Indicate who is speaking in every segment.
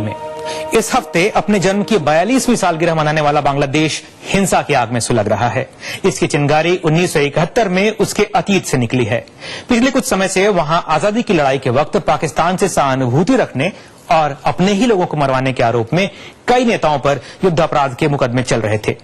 Speaker 1: में इस हफ्ते अपने जन्म की 42वीं सालगिरह मनाने वाला बांग्लादेश हिंसा की आग में सुलग रहा है। इसकी चिंगारी 1971 में उसके अतीत से निकली है। पिछले कुछ समय से वहां आजादी की लड़ाई के वक्त पाकिस्तान से सहानुभूति रखने और अपने ही लोगों को मरवाने के आरोप में कई नेताओं पर युद्ध अपराध के मुकदमे चल रहे थे।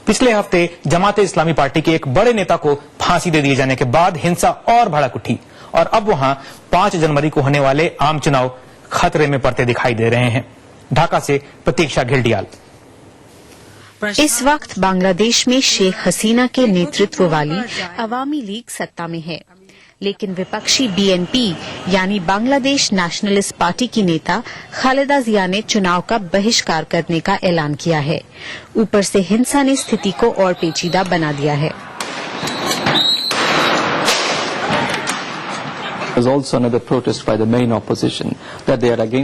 Speaker 1: पिछले हफ्ते जमात इस्लामी पार्टी के एक बड़े नेता को फांसी दे दिए जाने के बाद हिंसा और भड़क उठी और अब वहां 5 जनवरी को होने वाले आम चुनाव खतरे में पड़ते दिखाई दे रहे हैं। ढाका से प्रतीक्षा घिल्डियाल।
Speaker 2: इस वक्त बांग्लादेश में शेख हसीना के नेतृत्व वाली अवामी लीग सत्ता में है, लेकिन विपक्षी बीएनपी यानी बांग्लादेश नेशनलिस्ट पार्टी की नेता खालिदा जिया ने चुनाव का बहिष्कार करने का ऐलान किया है। ऊपर से हिंसा ने स्थिति को और पेचीदा बना दिया है।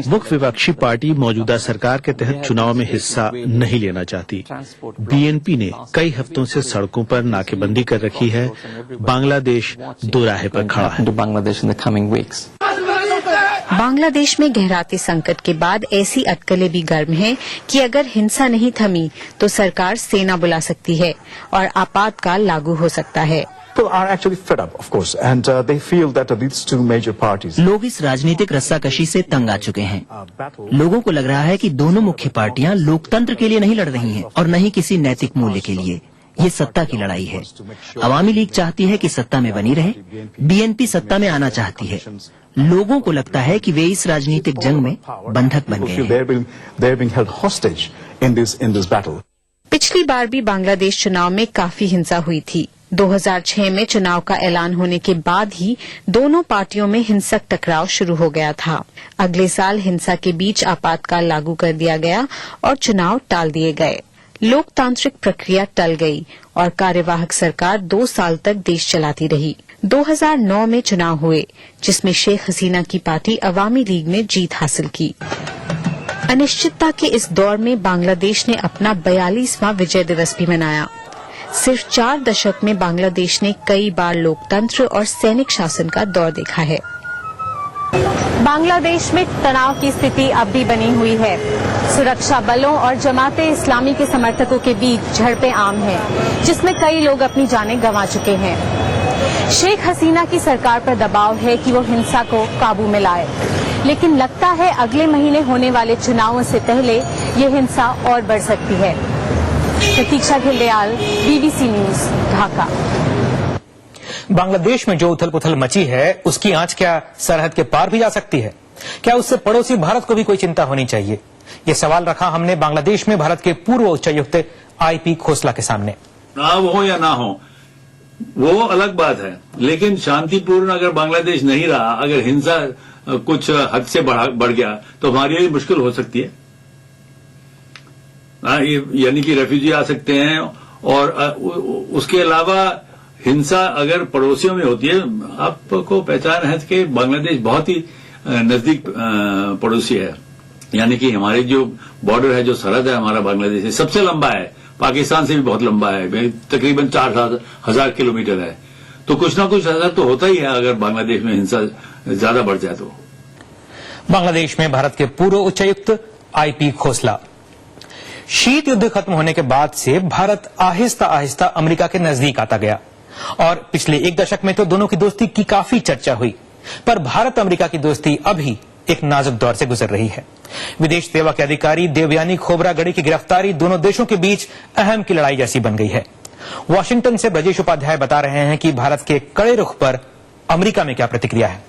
Speaker 3: मुख्य विपक्षी पार्टी मौजूदा सरकार के तहत चुनाव में हिस्सा नहीं लेना चाहती। बीएनपी ने कई हफ्तों से सड़कों पर नाकेबंदी कर रखी है। बांग्लादेश दोराहे पर खड़ा है।
Speaker 2: बांग्लादेश में गहराते संकट के बाद ऐसी अटकलें भी गर्म हैं कि अगर हिंसा नहीं थमी तो सरकार सेना बुला सकती है और आपातकाल लागू हो सकता है।
Speaker 4: लोग इस राजनीतिक रस्साकशी से तंग आ चुके हैं। लोगों को लग रहा है कि दोनों मुख्य पार्टियां लोकतंत्र के लिए नहीं लड़ रही हैं और न ही किसी नैतिक मूल्य के लिए। ये सत्ता की लड़ाई है। अवामी लीग चाहती है कि सत्ता में बनी रहे, बीएनपी सत्ता में आना चाहती है। लोगों को लगता है कि वे इस राजनीतिक जंग में बंधक बन गए हैं।
Speaker 2: पिछली बार भी बांग्लादेश चुनाव में काफी हिंसा हुई थी। 2006 में चुनाव का ऐलान होने के बाद ही दोनों पार्टियों में हिंसक टकराव शुरू हो गया था। अगले साल हिंसा के बीच आपातकाल लागू कर दिया गया और चुनाव टाल दिए गए। लोकतांत्रिक प्रक्रिया टल गई और कार्यवाहक सरकार 2 साल तक देश चलाती रही। 2009 में चुनाव हुए जिसमें शेख हसीना की पार्टी अवामी लीग ने जीत हासिल की। अनिश्चितता के इस दौर में बांग्लादेश ने अपना 42वां विजय दिवस भी मनाया। सिर्फ 4 दशक में बांग्लादेश ने कई बार लोकतंत्र और सैनिक शासन का दौर देखा है। बांग्लादेश में तनाव की स्थिति अब भी बनी हुई है। सुरक्षा बलों और जमाते इस्लामी के समर्थकों के बीच झड़पें आम हैं, जिसमें कई लोग अपनी जानें गंवा चुके हैं। शेख हसीना की सरकार पर दबाव है कि वो हिंसा को काबू में लाए, लेकिन लगता है अगले महीने होने वाले चुनावों से पहले ये हिंसा और बढ़ सकती है। प्रतीक्षा घिल्डियाल, बीबीसी न्यूज, ढाका।
Speaker 1: बांग्लादेश में जो उथल पुथल मची है उसकी आंच क्या सरहद के पार भी जा सकती है? क्या उससे पड़ोसी भारत को भी कोई चिंता होनी चाहिए? ये सवाल रखा हमने बांग्लादेश में भारत के पूर्व उच्चायुक्त आईपी खोसला के सामने।
Speaker 5: ना हो या ना हो वो अलग बात है, लेकिन शांतिपूर्ण अगर बांग्लादेश नहीं रहा, अगर हिंसा कुछ हद से बढ़ गया तो हमारे लिए मुश्किल हो सकती है। यानी कि रेफ्यूजी आ सकते हैं और उसके अलावा हिंसा अगर पड़ोसियों में होती है, आपको पहचान है कि बांग्लादेश बहुत ही नजदीक पड़ोसी है। यानी कि हमारे जो बॉर्डर है, जो सरहद है हमारा बांग्लादेश से सबसे लंबा है, पाकिस्तान से भी बहुत लंबा है, तकरीबन 4,000 किलोमीटर है। तो कुछ ना कुछ असर तो होता ही है अगर बांग्लादेश में हिंसा ज्यादा बढ़ जाए तो।
Speaker 1: बांग्लादेश में भारत के पूर्व उच्चायुक्त आईपी खोसला। शीत युद्ध खत्म होने के बाद से भारत आहिस्ता आहिस्ता अमेरिका के नजदीक आता गया और पिछले 1 दशक में तो दोनों की दोस्ती की काफी चर्चा हुई, पर भारत अमेरिका की दोस्ती अभी एक नाजुक दौर से गुजर रही है। विदेश सेवा के अधिकारी देवयानी खोबरागढ़ी की गिरफ्तारी दोनों देशों के बीच अहम की लड़ाई जैसी बन गई है। वॉशिंगटन से ब्रजेश उपाध्याय बता रहे हैं कि भारत के कड़े रुख पर अमेरिका में क्या प्रतिक्रिया है।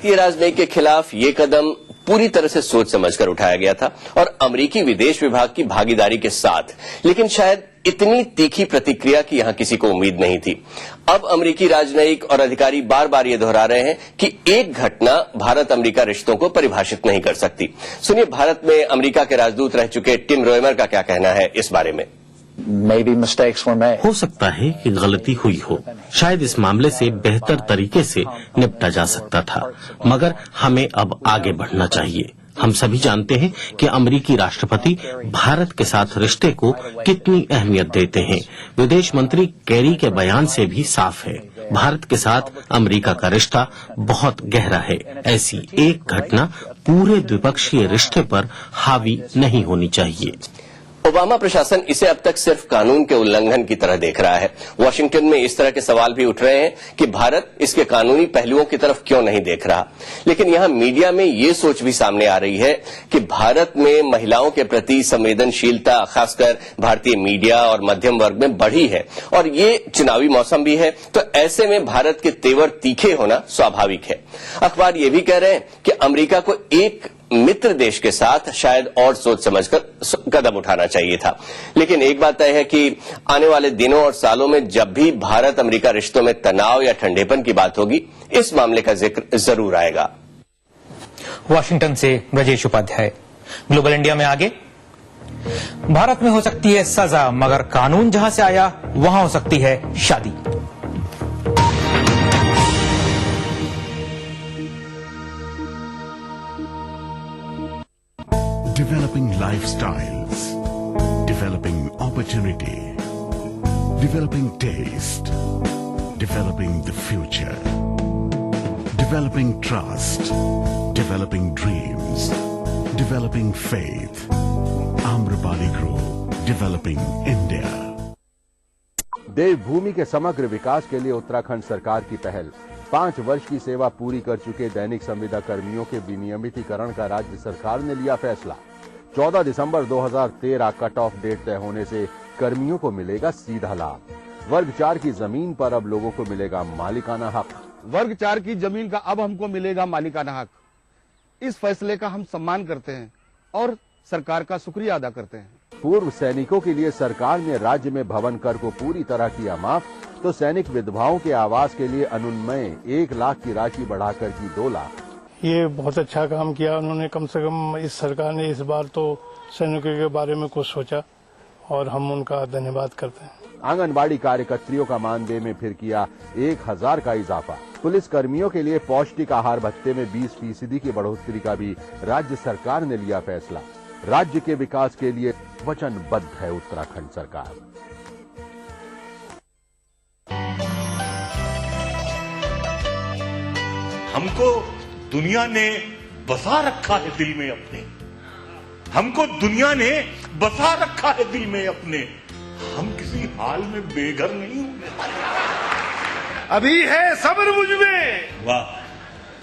Speaker 6: ये राजनयिक के खिलाफ ये कदम पूरी तरह से सोच समझकर उठाया गया था और अमेरिकी विदेश विभाग की भागीदारी के साथ, लेकिन शायद इतनी तीखी प्रतिक्रिया की यहां किसी को उम्मीद नहीं थी। अब अमेरिकी राजनयिक और अधिकारी बार बार ये दोहरा रहे हैं कि एक घटना भारत अमेरिका रिश्तों को परिभाषित नहीं कर सकती। सुनिए भारत में अमेरिका के राजदूत रह चुके टिम रोएमर का क्या कहना है इस बारे में।
Speaker 7: हो सकता है कि गलती हुई हो, शायद इस मामले से बेहतर तरीके से निपटा जा सकता था, मगर हमें अब आगे बढ़ना चाहिए। हम सभी जानते हैं कि अमेरिकी राष्ट्रपति भारत के साथ रिश्ते को कितनी अहमियत देते हैं। विदेश मंत्री केरी के बयान से भी साफ है, भारत के साथ अमेरिका का रिश्ता बहुत गहरा है। ऐसी एक घटना पूरे द्विपक्षीय रिश्ते पर हावी नहीं होनी चाहिए।
Speaker 6: ओबामा प्रशासन इसे अब तक सिर्फ कानून के उल्लंघन की तरह देख रहा है। वॉशिंगटन में इस तरह के सवाल भी उठ रहे हैं कि भारत इसके कानूनी पहलुओं की तरफ क्यों नहीं देख रहा। लेकिन यहां मीडिया में ये सोच भी सामने आ रही है कि भारत में महिलाओं के प्रति संवेदनशीलता खासकर भारतीय मीडिया और मध्यम वर्ग में बढ़ी है और ये चुनावी मौसम भी है, तो ऐसे में भारत के तेवर तीखे होना स्वाभाविक है। अखबार ये भी कह रहे हैं कि अमेरिका को एक मित्र देश के साथ शायद और सोच समझकर कदम उठाना चाहिए था। लेकिन एक बात तय है कि आने वाले दिनों और सालों में जब भी भारत अमेरिका रिश्तों में तनाव या ठंडेपन की बात होगी, इस मामले का जिक्र जरूर आएगा।
Speaker 1: वॉशिंगटन से ब्रजेश उपाध्याय। ग्लोबल इंडिया में आगे, भारत में हो सकती है सजा, मगर कानून जहां से आया वहां हो सकती है शादी।
Speaker 8: Developing lifestyles, developing opportunity, developing taste, developing the future, developing trust, developing dreams, developing faith. Amrapali Group, developing India.
Speaker 9: देवभूमि के समग्र विकास के लिए उत्तराखंड सरकार की पहल। 5 वर्ष की सेवा पूरी कर चुके दैनिक संविदा कर्मियों के विनियमितीकरण का राज्य सरकार ने लिया फैसला। 14 दिसंबर 2013 कट ऑफ डेट तय होने से कर्मियों को मिलेगा सीधा लाभ। वर्ग 4 की जमीन पर अब लोगों को मिलेगा मालिकाना हक।
Speaker 10: वर्ग 4 की जमीन का अब हमको मिलेगा मालिकाना हक। इस फैसले का हम सम्मान करते हैं और सरकार का शुक्रिया अदा करते हैं।
Speaker 9: पूर्व सैनिकों के लिए सरकार ने राज्य में भवन कर को पूरी तरह किया माफ, तो सैनिक विधवाओं के आवास के लिए अनुन्वय 1 लाख की राशि बढ़ाकर की 2 लाख।
Speaker 11: ये बहुत अच्छा काम किया उन्होंने। कम से कम इस सरकार ने इस बार तो सैनिकों के बारे में कुछ सोचा और हम उनका धन्यवाद करते हैं।
Speaker 9: आंगनबाड़ी कार्यकर्त्रियों का मानदेय में फिर किया 1000 का इजाफा। पुलिस कर्मियों के लिए पौष्टिक आहार भत्ते में 20% की बढ़ोतरी का भी राज्य सरकार ने लिया फैसला। राज्य के विकास के लिए वचनबद्ध है उत्तराखंड सरकार।
Speaker 12: हमको दुनिया ने बसा रखा है दिल में अपने, हमको दुनिया ने बसा रखा है दिल में अपने, हम किसी हाल में बेघर नहीं होंगे।
Speaker 10: अभी है सब्र मुझ में,
Speaker 12: वाह,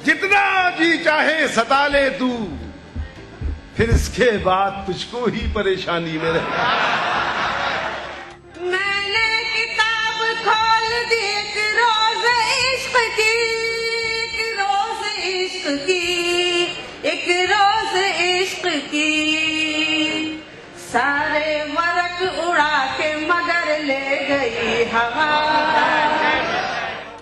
Speaker 10: जितना जी चाहे सता ले तू, फिर इसके बाद तुझको ही परेशानी में रहे।
Speaker 13: मैंने किताब खोल दी एक रोज इश्क की, एक रोज इश्क की, एक रोज इश्क की, सारे वर्क उड़ा के मगर ले गई हवा।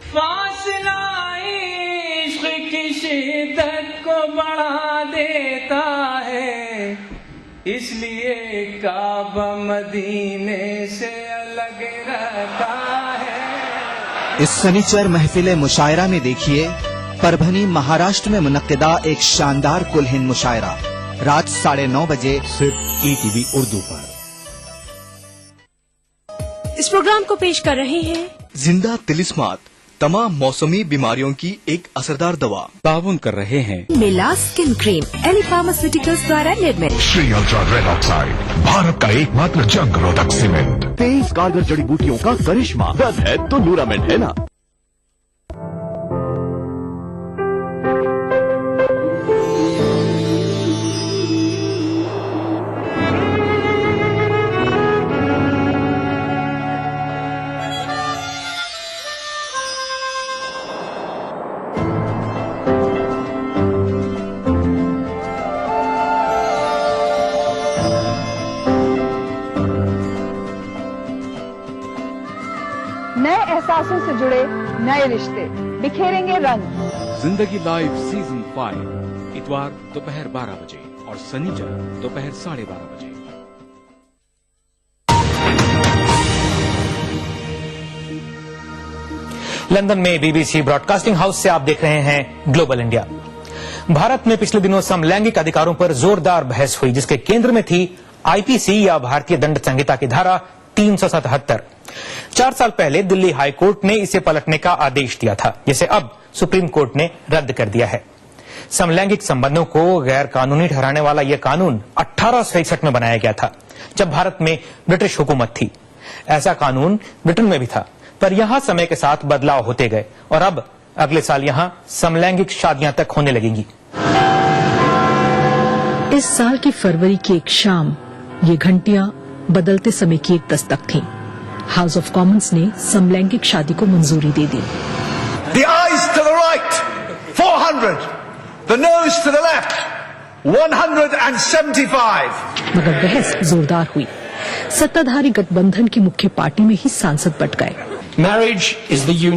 Speaker 13: फासला इश्क की शिद्दत को बढ़ा देता है, इसलिए काबा मदीने से अलग रहता है।
Speaker 14: इस शनिचर महफिल मुशायरा में देखिए परभनी महाराष्ट्र में मुनक्किदा एक शानदार कुल हिंद मुशायरा रात 9:30 बजे सिर्फ ETV उर्दू पर।
Speaker 15: इस प्रोग्राम को पेश कर रहे हैं
Speaker 14: जिंदा तिलिस्मात, तमाम मौसमी बीमारियों की एक असरदार दवा। ताउन कर रहे हैं
Speaker 15: मिला स्किन क्रीम, एली फार्मास्यूटिकल्स द्वारा निर्मित।
Speaker 8: Shri ultra red oxide, Bharat का एकमात्र जंग रोधक सीमेंट।
Speaker 16: 23 कारगर जड़ी बूटियों का करिश्मा। दर्द है तो लूरामेंट है ना।
Speaker 17: नए एहसासों से जुड़े नए रिश्ते बिखेरेंगे रंग।
Speaker 18: जिंदगी लाइव सीजन 5 इतवार दोपहर 12 बजे और शनिचर दोपहर 12:30 बजे।
Speaker 1: लंदन में BBC ब्रॉडकास्टिंग हाउस से आप देख रहे हैं ग्लोबल इंडिया। भारत में पिछले दिनों समलैंगिक अधिकारों पर जोरदार बहस हुई, जिसके केंद्र में थी IPC या भारतीय दंड संहिता की धारा 377। 4 साल पहले दिल्ली हाईकोर्ट ने इसे पलटने का आदेश दिया था, जिसे अब सुप्रीम कोर्ट ने रद्द कर दिया है। समलैंगिक संबंधों को गैर कानूनी ठहराने वाला यह कानून 1861 में बनाया गया था, जब भारत में ब्रिटिश हुकूमत थी। ऐसा कानून ब्रिटेन में भी था, पर यहां समय के साथ बदलाव होते गए और अब अगले साल यहां समलैंगिक शादियां तक होने लगेंगी।
Speaker 19: इस साल की फरवरी की एक शाम ये घंटियां बदलते समय की एक दस्तक थी। हाउस ऑफ कॉमन्स ने समलैंगिक शादी को मंजूरी दे दी।
Speaker 20: The ayes to the right, 400. The noes to the left, 175.
Speaker 19: मगर बहस जोरदार हुई। सत्ताधारी गठबंधन की मुख्य पार्टी में ही सांसद बट गए।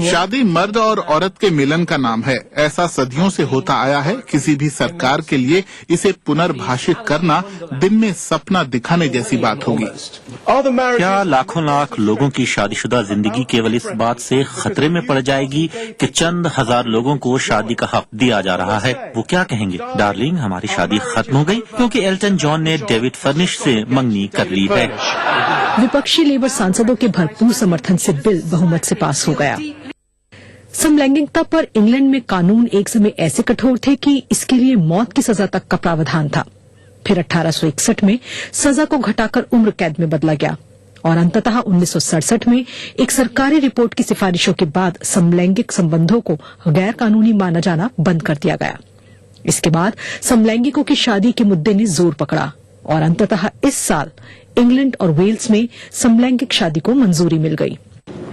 Speaker 21: शादी मर्द और औरत के मिलन का नाम है। ऐसा सदियों से होता आया है। किसी भी सरकार के लिए इसे पुनर्भाषित करना दिन में सपना दिखाने जैसी बात होगी।
Speaker 22: क्या लाखों लाख लोगों की शादीशुदा जिंदगी केवल इस बात से खतरे में पड़ जाएगी कि चंद हजार लोगों को शादी का हक दिया जा रहा है? वो क्या कहेंगे, डार्लिंग हमारी शादी खत्म हो गई क्योंकि एल्टन जॉन ने डेविड फर्निश से मंगनी कर ली है।
Speaker 19: विपक्षी लेबर सांसदों के भरपूर समर्थन से बिल बहुमत से पास हो गया। समलैंगिकता पर इंग्लैंड में कानून एक समय ऐसे कठोर थे कि इसके लिए मौत की सजा तक का प्रावधान था। फिर 1861 में सजा को घटाकर उम्र कैद में बदला गया और अंततः 1967 में एक सरकारी रिपोर्ट की सिफारिशों के बाद समलैंगिक संबंधों को गैर कानूनी माना जाना बंद कर दिया गया। इसके बाद समलैंगिकों की शादी के मुद्दे ने जोर पकड़ा और अंततः इस साल इंग्लैंड और वेल्स में समलैंगिक शादी को मंजूरी मिल गई।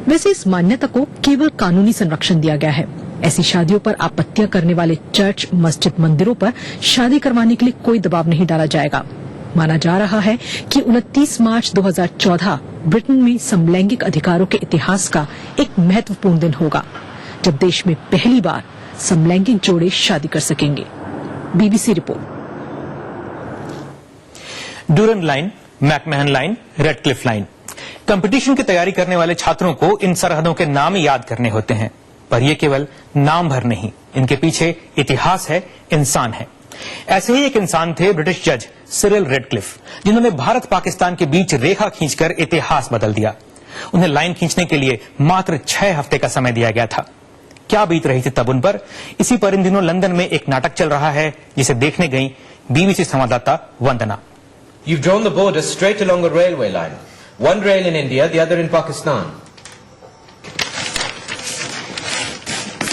Speaker 19: वैसे इस मान्यता को केवल कानूनी संरक्षण दिया गया है। ऐसी शादियों पर आपत्तियां करने वाले चर्च, मस्जिद, मंदिरों पर शादी करवाने के लिए कोई दबाव नहीं डाला जाएगा। माना जा रहा है कि 29 मार्च 2014 ब्रिटेन में समलैंगिक अधिकारों के इतिहास का एक महत्वपूर्ण दिन होगा, जब देश में पहली बार समलैंगिक जोड़े शादी कर सकेंगे। BBC report.
Speaker 1: Durand line, McMahon line, Radcliffe line. Competition की तैयारी करने वाले छात्रों को इन सरहदों के नाम याद करने होते हैं, पर ये केवल नाम भर नहीं, इनके पीछे इतिहास है, इंसान है। ऐसे ही एक इंसान थे ब्रिटिश जज सिरिल रेडक्लिफ, जिन्होंने भारत पाकिस्तान के बीच रेखा खींचकर इतिहास बदल दिया। उन्हें लाइन खींचने के लिए मात्र 6 हफ्ते का समय दिया गया था। क्या बीत रही थी तब उन पर? इसी पर इन दिनों लंदन में एक नाटक चल रहा है, जिसे देखने गई BBC संवाददाता वंदना।
Speaker 23: You've drawn the border straight along a railway line. One rail in India, the other in Pakistan.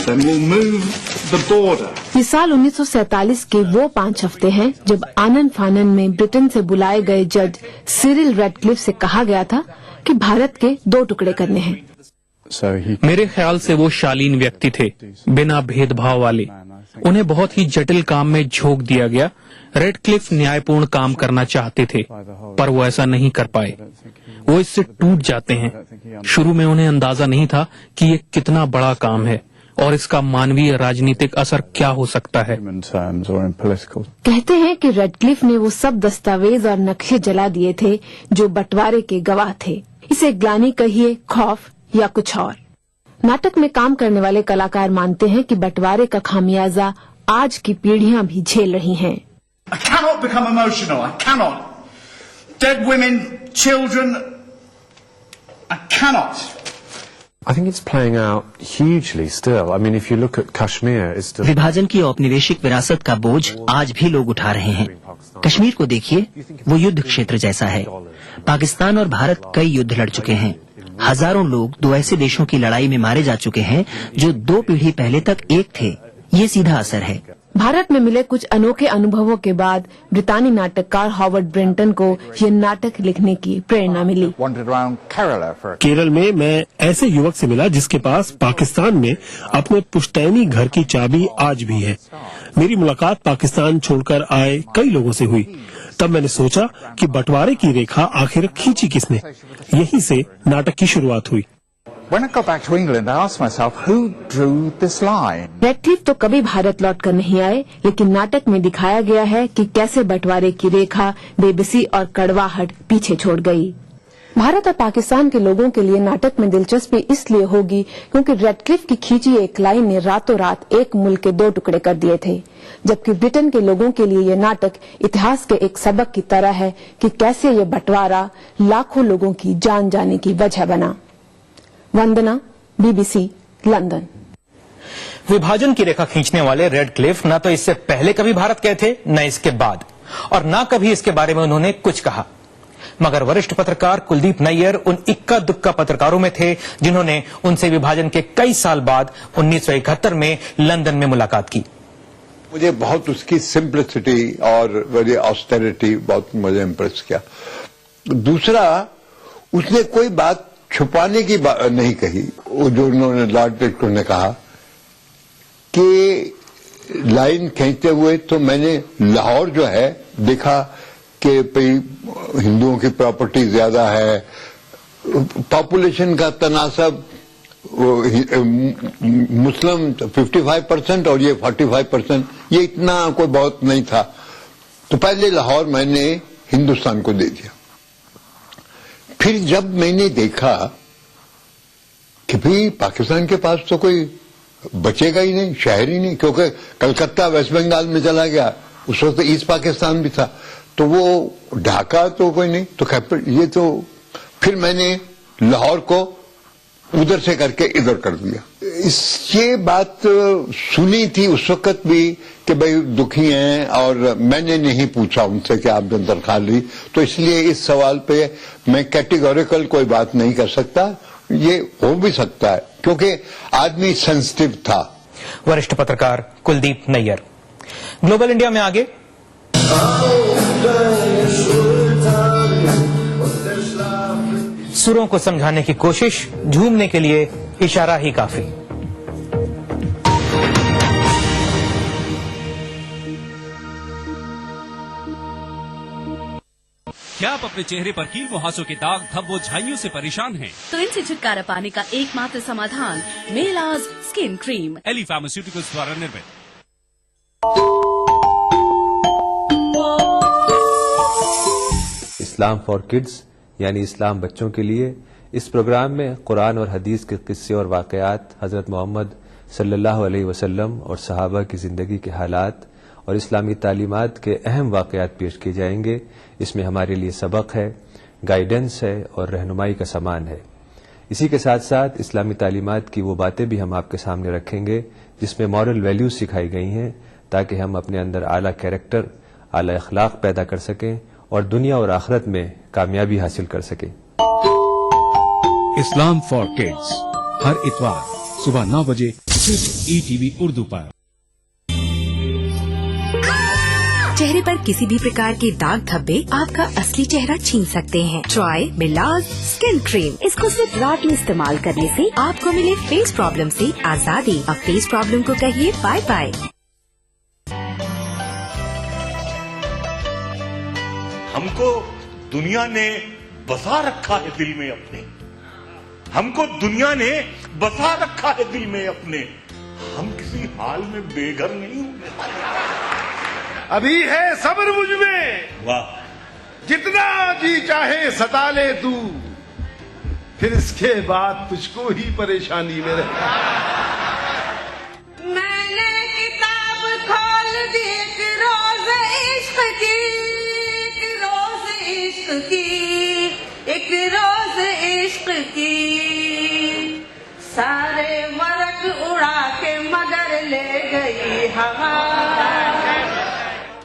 Speaker 21: Then we'll move the border.
Speaker 24: ये साल 1947 के वो 5 हफ्ते हैं जब आनन फानन में ब्रिटेन से बुलाए गए जज सिरिल रेडक्लिफ से कहा गया था कि भारत के 2 टुकड़े करने हैं।
Speaker 25: मेरे ख्याल से वो शालीन व्यक्ति थे, बिना भेदभाव वाले। उन्हें बहुत ही जटिल काम में झोंक दिया गया। रेडक्लिफ न्यायपूर्ण काम करना चाहते थे, पर वो ऐसा नहीं कर पाए। वो इससे टूट जाते हैं। शुरू में उन्हें अंदाजा नहीं था कि ये कितना बड़ा काम है और इसका मानवीय राजनीतिक असर क्या हो सकता है।
Speaker 24: कहते हैं कि रेडक्लिफ ने वो सब दस्तावेज और नक्शे जला दिए थे जो बंटवारे के गवाह थे। इसे ग्लानि कहिए, खौफ या कुछ और। नाटक में काम करने वाले कलाकार मानते हैं कि बंटवारे का खामियाजा आज की पीढ़ियां भी झेल रही हैं।
Speaker 20: I cannot become emotional. I cannot. Dead women, children. I cannot.
Speaker 26: I think it's playing out hugely still. I mean, if you look at Kashmir, it's still...
Speaker 4: विभाजन की औपनिवेशिक विरासत का बोझ आज भी लोग उठा रहे हैं। कश्मीर को देखिए, वो युद्ध क्षेत्र जैसा है। पाकिस्तान और भारत कई युद्ध लड़ चुके हैं। हजारों लोग 2 ऐसे देशों की लड़ाई में मारे जा चुके हैं जो 2 पीढ़ी पहले तक एक थे। ये सीधा असर है।
Speaker 24: भारत में मिले कुछ अनोखे अनुभवों के बाद ब्रितानी नाटककार हॉवर्ड ब्रेंटन को ये नाटक लिखने की प्रेरणा मिली।
Speaker 27: केरल में मैं ऐसे युवक से मिला जिसके पास पाकिस्तान में अपने पुश्तैनी घर की चाबी आज भी है। मेरी मुलाकात पाकिस्तान छोड़कर आए कई लोगों से हुई। तब मैंने सोचा कि बंटवारे की रेखा आखिर खींची किसने। यहीं से नाटक की शुरुआत हुई।
Speaker 20: When I got back to England, I asked myself, who drew this line?
Speaker 24: Radcliffe तो कभी भारत लौट कर नहीं आए, लेकिन नाटक में दिखाया गया है कि कैसे बंटवारे की रेखा बेबसी और कड़वाहट पीछे छोड़ गई। भारत और पाकिस्तान के लोगों के लिए नाटक में दिलचस्पी इसलिए होगी क्योंकि रेडक्लिफ की खींची एक लाइन ने रातों रात एक मुल्क के 2 टुकड़े कर दिए थे, जबकि ब्रिटेन के लोगों के लिए ये नाटक इतिहास के एक सबक की तरह है कि कैसे ये बंटवारा लाखों लोगों की जान जाने की वजह बना। वंदना, BBC, लंदन।
Speaker 1: विभाजन की रेखा खींचने वाले रेड क्लिफ न तो इससे पहले कभी भारत गए थे, न इसके बाद, और न कभी इसके बारे में उन्होंने कुछ कहा। मगर वरिष्ठ पत्रकार कुलदीप नैयर उन इक्का दुक्का पत्रकारों में थे जिन्होंने उनसे विभाजन के कई साल बाद 1971 में लंदन में मुलाकात की।
Speaker 2: मुझे बहुत उसकी सिंप्लिसिटी और वेरी ऑस्टेरिटी बहुत मुझे इम्प्रेस किया। दूसरा, उसने कोई बात छुपाने की बात नहीं कही। वो जो उन्होंने लॉर्ड टिक्टो ने कहा कि लाइन खींचते हुए तो मैंने लाहौर जो है देखा कि भाई हिंदुओं की प्रॉपर्टी ज्यादा है, पॉपुलेशन का तनासब मुस्लिम 55% और ये 45%, ये इतना कोई बहुत नहीं था। तो पहले लाहौर मैंने हिंदुस्तान को दे दिया। फिर जब मैंने देखा कि भाई पाकिस्तान के पास तो कोई बचेगा ही नहीं, शहर ही नहीं, क्योंकि कलकत्ता वेस्ट बंगाल में चला गया, उस वक्त ईस्ट पाकिस्तान भी था, तो वो ढाका तो कोई नहीं, तो कैपिटल ये तो फिर मैंने लाहौर को उधर से करके इधर कर दिया। ये बात सुनी थी उस वक्त भी कि भाई दुखी हैं, और मैंने नहीं पूछा उनसे कि आपने दरखास्त ली, तो इसलिए इस सवाल पे मैं कैटेगोरिकल कोई बात नहीं कर सकता। ये हो भी सकता है क्योंकि आदमी सेंसिटिव था।
Speaker 1: वरिष्ठ पत्रकार कुलदीप नैयर। ग्लोबल इंडिया में आगे, सुरों को समझाने की कोशिश, झूमने के लिए इशारा ही काफी।
Speaker 3: क्या आप अपने चेहरे पर कील मुहासों के दाग, धब्बों, झाइयों से परेशान हैं?
Speaker 15: तो इनसे छुटकारा पाने का एकमात्र समाधान Melaj skin cream,
Speaker 3: Eli pharmaceuticals द्वारा निर्मित।
Speaker 5: इस्लाम फॉर किड्स यानी इस्लाम बच्चों के लिए, इस प्रोग्राम में कुरान और हदीस के किस्से और वाकयात, हजरत मोहम्मद सल्लल्लाहु अलैहि वसल्लम और सहाबा की जिंदगी के हालात और इस्लामी तालीमात के अहम वाकयात पेश किए जाएंगे। इसमें हमारे लिए सबक है, गाइडेंस है और रहनुमाई का सामान है। इसी के साथ साथ इस्लामी तालीमात की वो बातें भी हम आपके सामने रखेंगे जिसमें मॉरल वैल्यूज सिखाई गई हैं, ताकि हम अपने अंदर आला कैरेक्टर, आला अखलाक पैदा कर सकें और दुनिया और आखिरत में कामयाबी हासिल कर सकें।
Speaker 18: इस्लाम फॉर किड्स हर इतवार सुबह 9 बजे सिर्फ ईटीवी उर्दू पर।
Speaker 15: चेहरे पर किसी भी प्रकार के दाग धब्बे आपका असली चेहरा छीन सकते हैं। ट्राई मिलाज स्किन क्रीम। इसको सिर्फ रात में इस्तेमाल करने से आपको मिले फेस प्रॉब्लम से आजादी। अब फेस प्रॉब्लम को कहिए बाय बाय।
Speaker 12: हमको दुनिया ने बसा रखा है दिल में अपने, हमको दुनिया ने बसा रखा है दिल में अपने, हम किसी हाल में बेघर नहीं होंगे।
Speaker 20: अभी है सब्र मुझ में,
Speaker 12: वाह,
Speaker 20: जितना जी चाहे सता ले तू, फिर इसके बाद तुझको ही परेशानी में रहे।
Speaker 13: मैंने किताब खोल दी एक रोज इश्क की, एक रोज इश्क की, एक रोज इश्क की, सारे वर्क उड़ा के मगर ले गई हवा।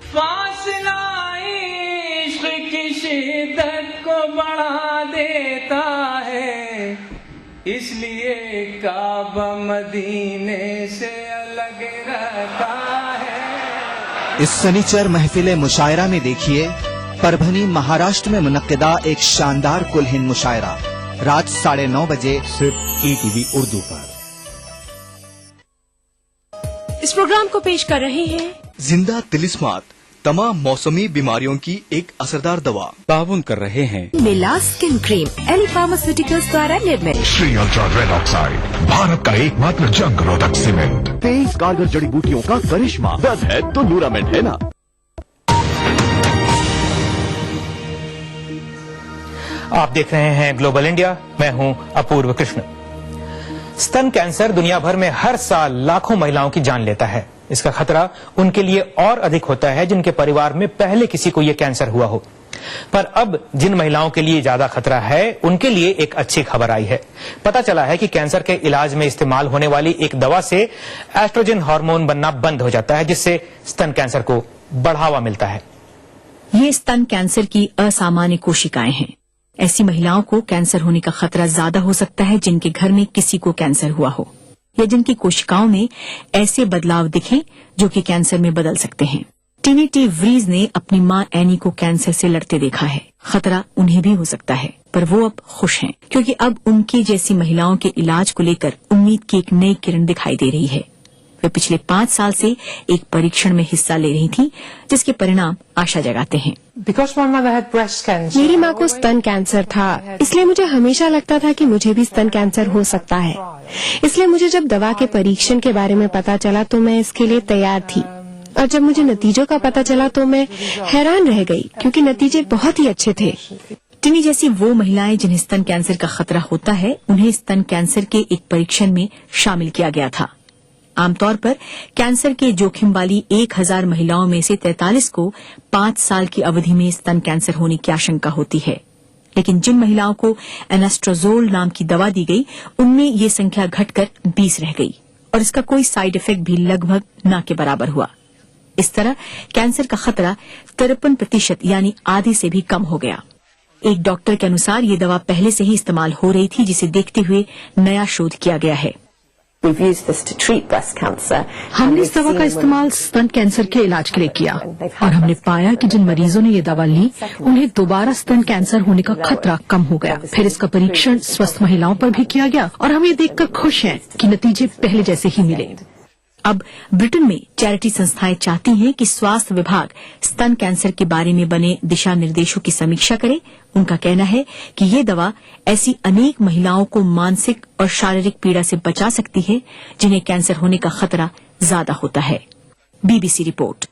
Speaker 13: फासला इश्क की शिद्दत को बढ़ा देता है, इसलिए काबा मदीने से अलग रहता है।
Speaker 14: इस शनिचर महफिल मुशायरा में देखिए परभनी महाराष्ट्र में मुनक्किदा एक शानदार कुल-हिंद मुशायरा, रात 9:30 बजे
Speaker 18: सिर्फ ईटीवी उर्दू पर।
Speaker 15: इस प्रोग्राम को पेश कर रहे हैं
Speaker 6: जिंदा तिलिस्मात, तमाम मौसमी बीमारियों की एक असरदार दवा।
Speaker 18: ताउन कर रहे हैं
Speaker 15: मिलाज स्किन क्रीम, एली फार्मास्यूटिकल्स द्वारा निर्मित।
Speaker 8: Shri ultra red oxide, Bharat का एकमात्र जंग रोधक सीमेंट।
Speaker 16: 23 कारगर जड़ी बूटियों का करिश्मा। दर्द है तो न्यूरामेंट है ना।
Speaker 1: आप देख रहे हैं ग्लोबल इंडिया, मैं हूं अपूर्व कृष्ण। स्तन कैंसर दुनिया भर में हर साल लाखों महिलाओं की जान लेता है। इसका खतरा उनके लिए और अधिक होता है जिनके परिवार में पहले किसी को यह कैंसर हुआ हो। पर अब जिन महिलाओं के लिए ज्यादा खतरा है उनके लिए एक अच्छी खबर आई है। पता चला है कि कैंसर के इलाज में इस्तेमाल होने वाली एक दवा से एस्ट्रोजन हार्मोन बनना बंद हो जाता है, जिससे स्तन कैंसर को बढ़ावा मिलता है।
Speaker 7: ये स्तन कैंसर की असामान्य कोशिकाएं हैं। ऐसी महिलाओं को कैंसर होने का खतरा ज्यादा हो सकता है जिनके घर में किसी को कैंसर हुआ हो या जिनकी कोशिकाओं में ऐसे बदलाव दिखें जो कि कैंसर में बदल सकते हैं। टिनी टी व्रीज ने अपनी मां एनी को कैंसर से लड़ते देखा है। खतरा उन्हें भी हो सकता है, पर वो अब खुश हैं क्योंकि अब उनकी जैसी महिलाओं के इलाज को लेकर उम्मीद की एक नई किरण दिखाई दे रही है। वे पिछले 5 साल से एक परीक्षण में हिस्सा ले रही थी जिसके परिणाम आशा जगाते हैं।
Speaker 24: मेरी माँ को स्तन कैंसर था, इसलिए मुझे हमेशा लगता था कि मुझे भी स्तन कैंसर हो सकता है। इसलिए मुझे जब दवा के परीक्षण के बारे में पता चला तो मैं इसके लिए तैयार थी, और जब मुझे नतीजों का पता चला तो मैं हैरान रह गई क्योंकि नतीजे बहुत ही अच्छे थे।
Speaker 7: टिनी जैसी वो महिलाएं जिन्हें स्तन कैंसर का खतरा होता है, उन्हें स्तन कैंसर के एक परीक्षण में शामिल किया गया था। आमतौर पर कैंसर के जोखिम वाली 1000 महिलाओं में से 43 को 5 साल की अवधि में स्तन कैंसर होने की आशंका होती है, लेकिन जिन महिलाओं को एनास्ट्रोजोल नाम की दवा दी गई उनमें ये संख्या घटकर 20 रह गई और इसका कोई साइड इफेक्ट भी लगभग न के बराबर हुआ। इस तरह कैंसर का खतरा 53% यानी आधे से भी कम हो गया। एक डॉक्टर के अनुसार ये दवा पहले से ही इस्तेमाल हो रही थी, जिसे देखते हुए नया शोध किया गया है।
Speaker 9: हमने इस दवा का इस्तेमाल स्तन कैंसर के इलाज के लिए किया और हमने पाया कि जिन मरीजों ने ये दवा ली उन्हें दोबारा स्तन कैंसर होने का खतरा कम हो गया। फिर इसका परीक्षण स्वस्थ महिलाओं पर भी किया गया और हम ये देखकर खुश हैं कि नतीजे पहले जैसे ही मिले।
Speaker 7: अब ब्रिटेन में चैरिटी संस्थाएं चाहती हैं कि स्वास्थ्य विभाग स्तन कैंसर के बारे में बने दिशा निर्देशों की समीक्षा करे। उनका कहना है कि ये दवा ऐसी अनेक महिलाओं को मानसिक और शारीरिक पीड़ा से बचा सकती है जिन्हें कैंसर होने का खतरा ज्यादा होता है। BBC report.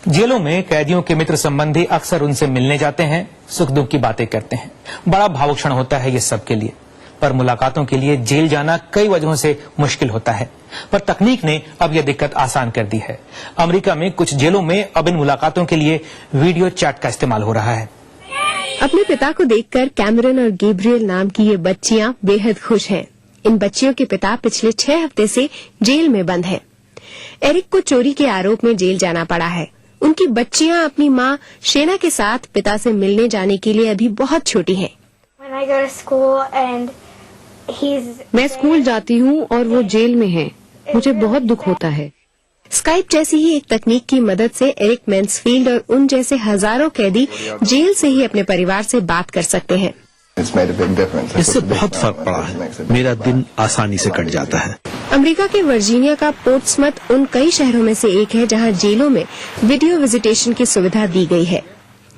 Speaker 1: जेलों में कैदियों के मित्र संबंधी अक्सर उनसे मिलने जाते हैं, सुख दुख की बातें करते हैं। बड़ा भावुक क्षण होता है ये सबके लिए, पर मुलाकातों के लिए जेल जाना कई वजहों से मुश्किल होता है। पर तकनीक ने अब यह दिक्कत आसान कर दी है। अमेरिका में कुछ जेलों में अब इन मुलाकातों के लिए वीडियो चैट का इस्तेमाल हो रहा है।
Speaker 24: अपने पिता को देखकर कैमरन और गैब्रियल नाम की ये बच्चियां बेहद खुश हैं। इन बच्चियों के पिता पिछले 6 हफ्ते से जेल में बंद हैं। एरिक को चोरी के आरोप में जेल जाना पड़ा है। उनकी बच्चियां अपनी मां शेना के साथ पिता से मिलने जाने के लिए अभी बहुत छोटी हैं। मैं स्कूल जाती हूँ और वो जेल में है, मुझे बहुत दुख होता है। स्काइप जैसी ही एक तकनीक की मदद से एरिक मैन्सफील्ड और उन जैसे हजारों कैदी जेल से ही अपने परिवार से बात कर सकते हैं।
Speaker 10: इससे बहुत फर्क पड़ा है, मेरा दिन आसानी से कट जाता है।
Speaker 24: अमेरिका के वर्जीनिया का पोर्ट्समथ उन कई शहरों में से एक है जहां जेलों में वीडियो विजिटेशन की सुविधा दी गई है।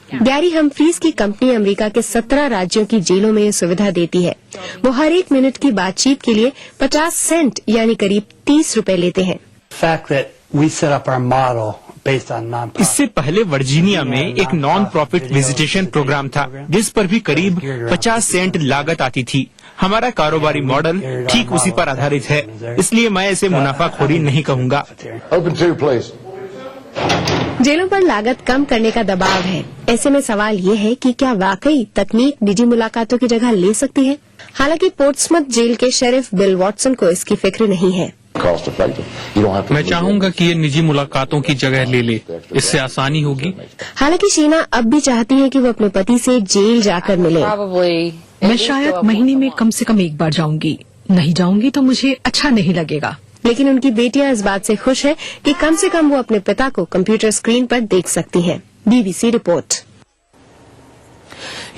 Speaker 24: गैरी हम्फ्रीज की कंपनी अमेरिका के 17 राज्यों की जेलों में ये सुविधा देती है। वो हर 1 मिनट की बातचीत के लिए 50 सेंट यानी करीब 30 रुपए लेते हैं।
Speaker 11: इससे पहले वर्जीनिया में एक नॉन प्रॉफिट विजिटेशन प्रोग्राम था जिस पर भी करीब 50 सेंट लागत आती थी। हमारा कारोबारी मॉडल ठीक उसी पर आधारित है, इसलिए मैं इसे मुनाफाखोरी नहीं कहूँगा।
Speaker 24: जेलों पर लागत कम करने का दबाव है। ऐसे में सवाल ये है कि क्या वाकई तकनीक निजी मुलाकातों की जगह ले सकती है? हालांकि पोर्ट्समथ जेल के शेरिफ बिल वॉटसन को इसकी फिक्र नहीं है।
Speaker 25: मैं चाहूंगा कि ये निजी मुलाकातों की जगह ले ले, इससे आसानी होगी।
Speaker 24: हालांकि शीना अब भी चाहती है कि वो अपने पति से जेल जाकर मिले।
Speaker 9: मैं शायद महीने में कम से कम 1 बार जाऊंगी। नहीं जाऊंगी तो मुझे अच्छा नहीं लगेगा।
Speaker 24: लेकिन उनकी बेटियां इस बात से खुश है कि कम से कम वो अपने पिता को कंप्यूटर स्क्रीन पर देख सकती हैं। BBC report.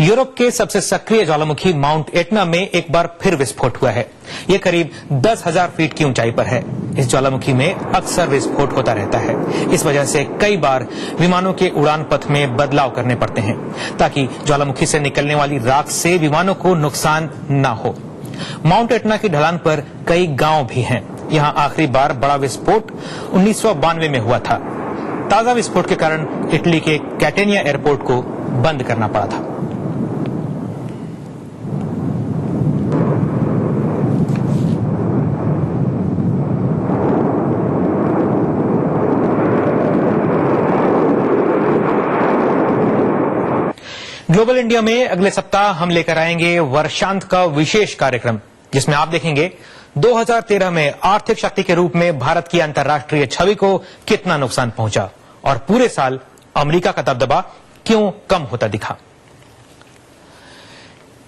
Speaker 1: यूरोप के सबसे सक्रिय ज्वालामुखी माउंट एटना में एक बार फिर विस्फोट हुआ है। ये करीब 10,000 फीट की ऊंचाई पर है। इस ज्वालामुखी में अक्सर विस्फोट होता रहता है। इस वजह से कई बार विमानों के उड़ान पथ में बदलाव करने पड़ते हैं ताकि ज्वालामुखी से निकलने वाली राख से विमानों को नुकसान न हो। माउंट एटना की ढलान पर कई गांव भी हैं। यहाँ आखिरी बार बड़ा विस्फोट 1992 में हुआ था। ताजा विस्फोट के कारण इटली के कैटेनिया एयरपोर्ट को बंद करना पड़ा था। ग्लोबल इंडिया में अगले सप्ताह हम लेकर आएंगे वर्षांत का विशेष कार्यक्रम, जिसमें आप देखेंगे 2013 में आर्थिक शक्ति के रूप में भारत की अंतर्राष्ट्रीय छवि को कितना नुकसान पहुंचा और पूरे साल अमेरिका का दबदबा क्यों कम होता दिखा।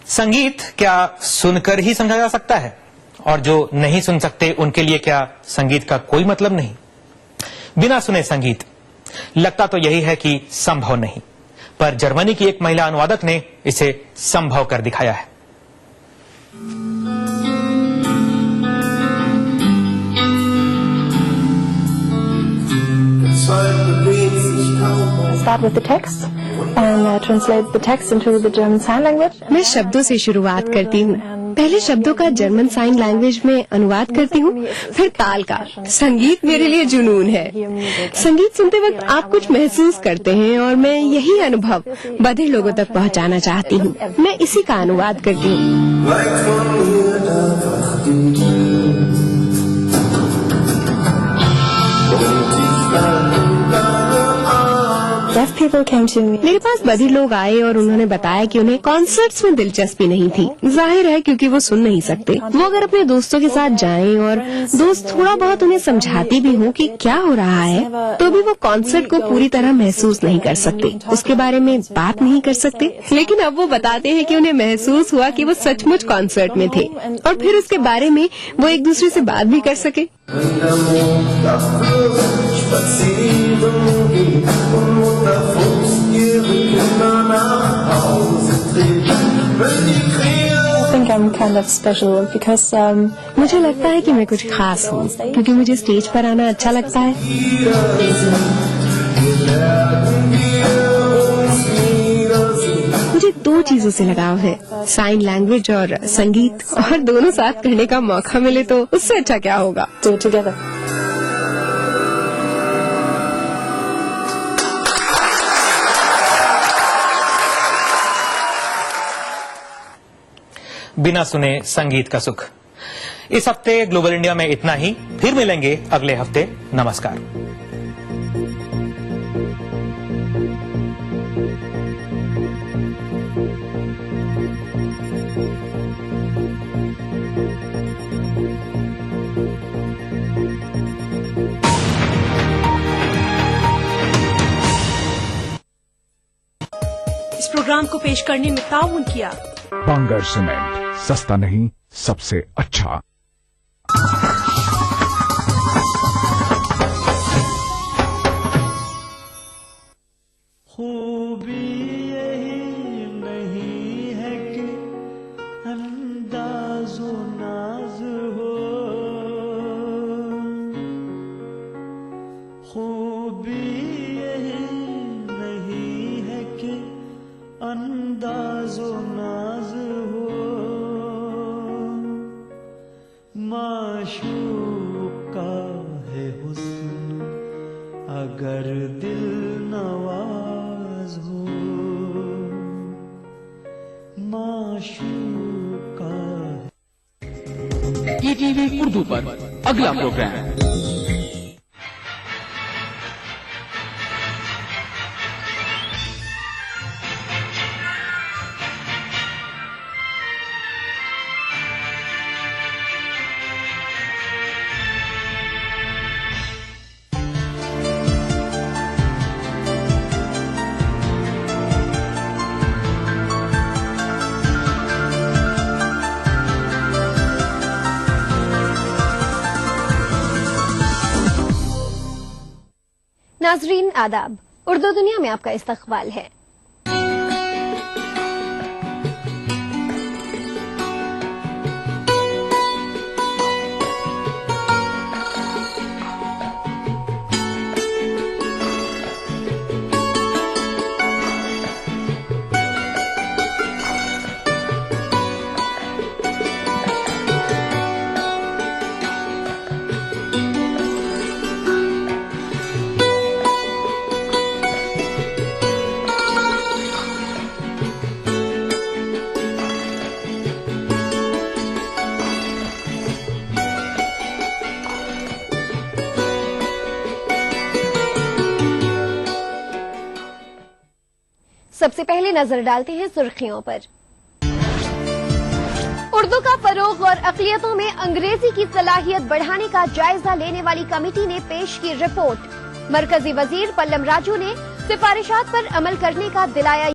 Speaker 1: संगीत क्या सुनकर ही समझा जा सकता है, और जो नहीं सुन सकते उनके लिए क्या संगीत का कोई मतलब नहीं। बिना सुने संगीत, लगता तो यही है कि संभव नहीं, पर जर्मनी की एक महिला अनुवादक ने इसे संभव कर दिखाया है।
Speaker 24: Start with the text and translate the text into the German Sign Language.
Speaker 4: मैं शब्दों से शुरुआत करती हूँ। पहले शब्दों का जर्मन साइन लैंग्वेज में अनुवाद करती हूँ, फिर ताल का। संगीत मेरे लिए जुनून है। संगीत सुनते वक्त आप कुछ महसूस करते हैं और मैं यही अनुभव बधिर लोगों तक पहुँचाना चाहती हूँ। मैं इसी का अनुवाद करती हूँ। मेरे पास बधिर लोग आए और उन्होंने बताया कि उन्हें कॉन्सर्ट्स में दिलचस्पी नहीं थी। जाहिर है क्योंकि वो सुन नहीं सकते। वो अगर अपने दोस्तों के साथ जाएं और दोस्त थोड़ा बहुत उन्हें समझाती भी हों कि क्या हो रहा है, तो भी वो कॉन्सर्ट को पूरी तरह महसूस नहीं कर सकते, उसके बारे में बात नहीं कर सकते। लेकिन अब वो बताते हैं कि उन्हें महसूस हुआ कि वो सचमुच कॉन्सर्ट में थे और फिर उसके बारे में वो एक दूसरे से बात भी कर सके। मुझे लगता है कि मैं कुछ खास हूँ क्योंकि मुझे स्टेज पर आना अच्छा लगता है। मुझे दो चीजों से लगाव है, साइन लैंग्वेज और संगीत, और दोनों साथ करने का मौका मिले तो उससे अच्छा क्या होगा।
Speaker 1: बिना सुने संगीत का सुख। इस हफ्ते ग्लोबल इंडिया में इतना ही, फिर मिलेंगे अगले हफ्ते। नमस्कार।
Speaker 17: इस प्रोग्राम को पेश करने में ताउन किया
Speaker 8: बांगर सीमेंट, सस्ता नहीं सबसे अच्छा।
Speaker 19: खूबी यही नहीं है कि अंदाज़ो नाज हो, खूबी यही नहीं है कि अंदाज़ो नाज हो, माशूक का है हुस्न अगर दिल नवाज हो, माशूक का है।
Speaker 18: ईटीवी उर्दू पर अगला प्रोग्राम।
Speaker 21: नाजरीन आदाब, उर्दू दुनिया में आपका इस्तकबाल है। सबसे पहले नजर डालते हैं सुर्खियों पर। उर्दू का फरोग और अक़लियतों में अंग्रेजी की सलाहियत बढ़ाने का जायजा लेने वाली कमेटी ने पेश की रिपोर्ट। मरकजी वजीर पल्लम राजू ने सिफारिशात पर अमल करने का दिलाया